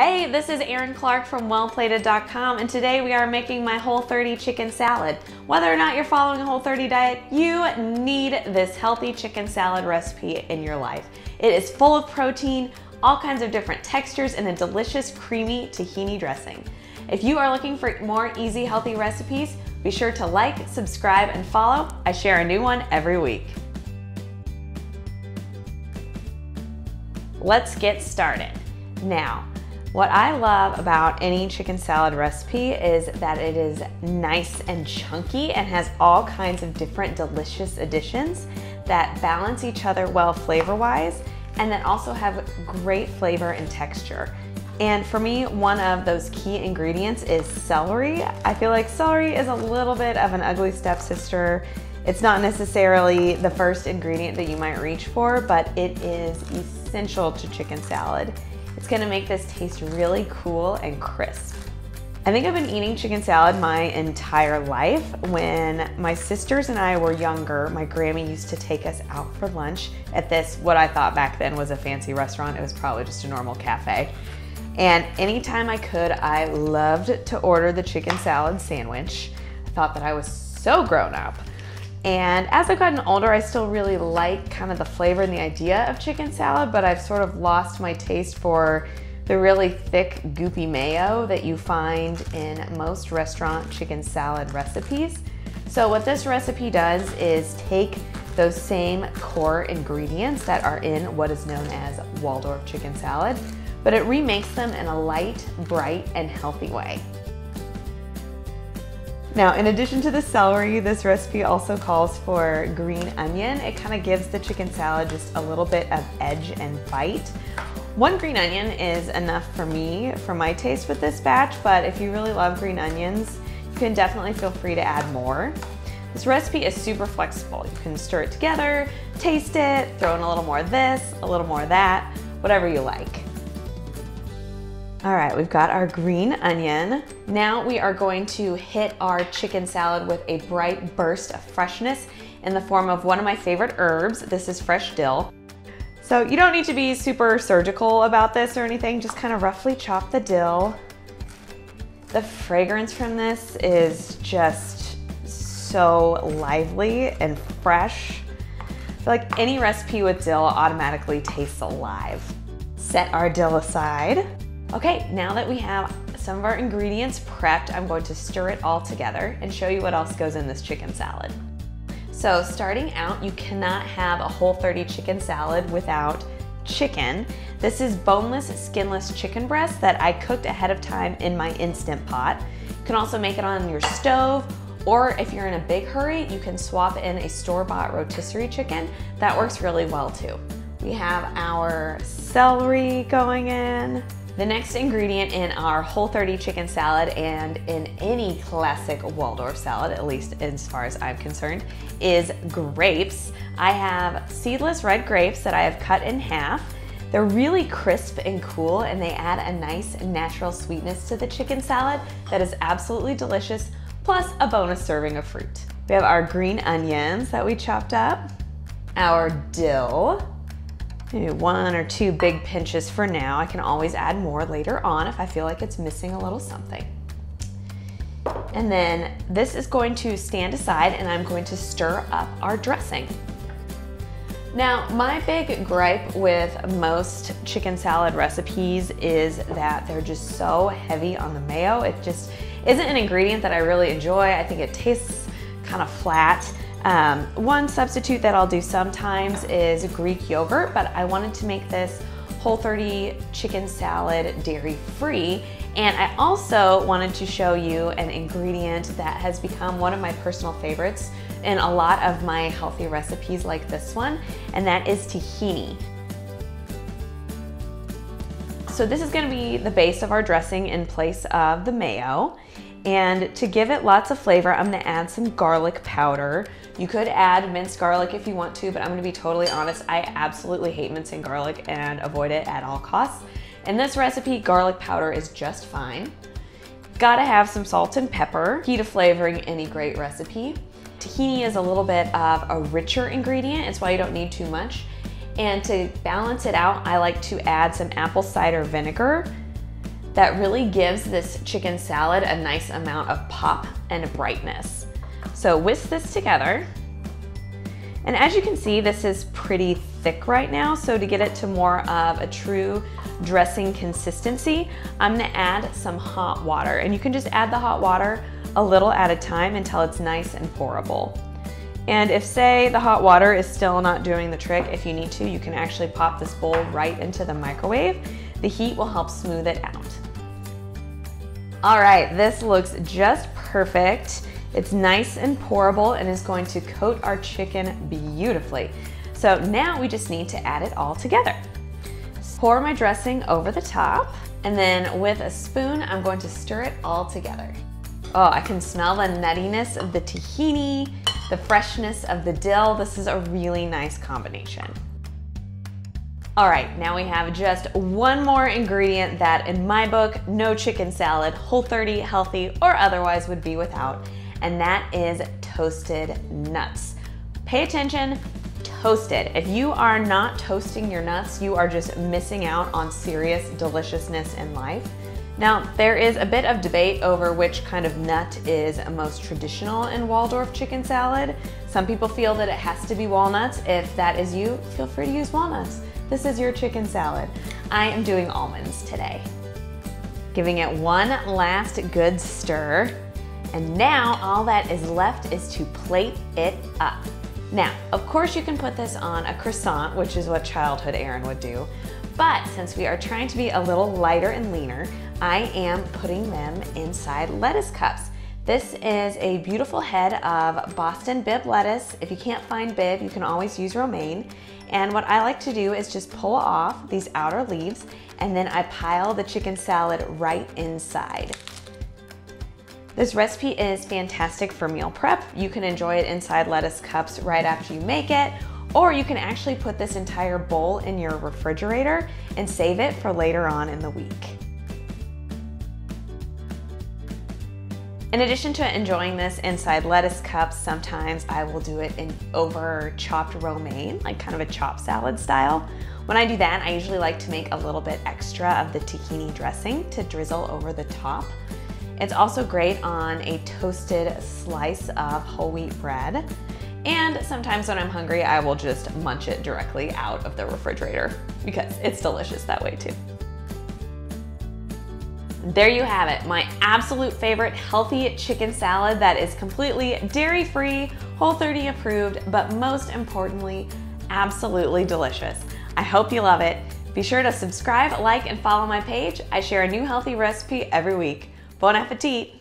Hey, this is ERIN Clarke from wellplated.com, and today we are making my Whole30 chicken salad. Whether or not you're following a Whole30 diet, you need this healthy chicken salad recipe in your life. It is full of protein, all kinds of different textures, and a delicious creamy tahini dressing. If you are looking for more easy, healthy recipes, be sure to like, subscribe, and follow. I share a new one every week. Let's get started. Now, what I love about any chicken salad recipe is that it is nice and chunky and has all kinds of different delicious additions that balance each other well flavor-wise and that also have great flavor and texture. And for me, one of those key ingredients is celery. I feel like celery is a little bit of an ugly stepsister. It's not necessarily the first ingredient that you might reach for, but it is essential to chicken salad. It's gonna make this taste really cool and crisp. I think I've been eating chicken salad my entire life. When my sisters and I were younger, my Grammy used to take us out for lunch at this, what I thought back then was a fancy restaurant. It was probably just a normal cafe. And anytime I could, I loved to order the chicken salad sandwich. I thought that I was so grown up. And as I've gotten older, I still really like kind of the flavor and the idea of chicken salad, but I've sort of lost my taste for the really thick, goopy mayo that you find in most restaurant chicken salad recipes. So what this recipe does is take those same core ingredients that are in what is known as Waldorf chicken salad, but it remakes them in a light, bright, and healthy way. Now, in addition to the celery, this recipe also calls for green onion. It kind of gives the chicken salad just a little bit of edge and bite. One green onion is enough for me, for my taste with this batch, but if you really love green onions, you can definitely feel free to add more. This recipe is super flexible. You can stir it together, taste it, throw in a little more of this, a little more of that, whatever you like. All right, we've got our green onion. Now we are going to hit our chicken salad with a bright burst of freshness in the form of one of my favorite herbs. This is fresh dill. So you don't need to be super surgical about this or anything, just kind of roughly chop the dill. The fragrance from this is just so lively and fresh. I feel like any recipe with dill automatically tastes alive. Set our dill aside. Okay, now that we have some of our ingredients prepped, I'm going to stir it all together and show you what else goes in this chicken salad. So starting out, you cannot have a Whole30 chicken salad without chicken. This is boneless, skinless chicken breast that I cooked ahead of time in my Instant Pot. You can also make it on your stove, or if you're in a big hurry, you can swap in a store-bought rotisserie chicken. That works really well too. We have our celery going in. The next ingredient in our Whole30 chicken salad and in any classic Waldorf salad, at least as far as I'm concerned, is grapes. I have seedless red grapes that I have cut in half. They're really crisp and cool, and they add a nice natural sweetness to the chicken salad that is absolutely delicious, plus a bonus serving of fruit. We have our green onions that we chopped up, our dill, maybe 1 or 2 big pinches for now. I can always add more later on if I feel like it's missing a little something. And then this is going to stand aside and I'm going to stir up our dressing. Now, my big gripe with most chicken salad recipes is that they're just so heavy on the mayo. It just isn't an ingredient that I really enjoy. I think it tastes kind of flat. One substitute that I'll do sometimes is Greek yogurt, but I wanted to make this Whole30 chicken salad dairy-free, and I also wanted to show you an ingredient that has become one of my personal favorites in a lot of my healthy recipes like this one, and that is tahini. So this is going to be the base of our dressing in place of the mayo. And to give it lots of flavor, I'm gonna add some garlic powder. You could add minced garlic if you want to, but I'm gonna be totally honest, I absolutely hate mincing garlic and avoid it at all costs. In this recipe, garlic powder is just fine. Gotta have some salt and pepper, key to flavoring any great recipe. Tahini is a little bit of a richer ingredient, it's why you don't need too much. And to balance it out, I like to add some apple cider vinegar. that really gives this chicken salad a nice amount of pop and brightness. So whisk this together. And as you can see, this is pretty thick right now. So to get it to more of a true dressing consistency, I'm gonna add some hot water. And you can just add the hot water a little at a time until it's nice and pourable. And if, say, the hot water is still not doing the trick, if you need to, you can actually pop this bowl right into the microwave. The heat will help smooth it out. All right, this looks just perfect. It's nice and pourable and is going to coat our chicken beautifully. So now we just need to add it all together. Pour my dressing over the top, and then with a spoon, I'm going to stir it all together. Oh, I can smell the nuttiness of the tahini, the freshness of the dill. This is a really nice combination. All right, now we have just one more ingredient that in my book, no chicken salad, Whole30, healthy or otherwise, would be without, and that is toasted nuts. Pay attention, toasted. If you are not toasting your nuts, you are just missing out on serious deliciousness in life. Now, there is a bit of debate over which kind of nut is most traditional in Waldorf chicken salad. Some people feel that it has to be walnuts. If that is you, feel free to use walnuts. This is your chicken salad. I am doing almonds today. Giving it one last good stir. And now all that is left is to plate it up. Now, of course you can put this on a croissant, which is what childhood Erin would do. But since we are trying to be a little lighter and leaner, I am putting them inside lettuce cups. This is a beautiful head of Boston Bib lettuce. If you can't find Bib, you can always use romaine. And what I like to do is just pull off these outer leaves, and then I pile the chicken salad right inside. This recipe is fantastic for meal prep. You can enjoy it inside lettuce cups right after you make it, or you can actually put this entire bowl in your refrigerator and save it for later on in the week. In addition to enjoying this inside lettuce cups, sometimes I will do it in over chopped romaine, like kind of a chopped salad style. When I do that, I usually like to make a little bit extra of the tahini dressing to drizzle over the top. It's also great on a toasted slice of whole wheat bread. And sometimes when I'm hungry, I will just munch it directly out of the refrigerator because it's delicious that way too. There you have it, my absolute favorite healthy chicken salad that is completely dairy-free, Whole30 approved, but most importantly, absolutely delicious. I hope you love it. Be sure to subscribe, like, and follow my page. I share a new healthy recipe every week. Bon appetit!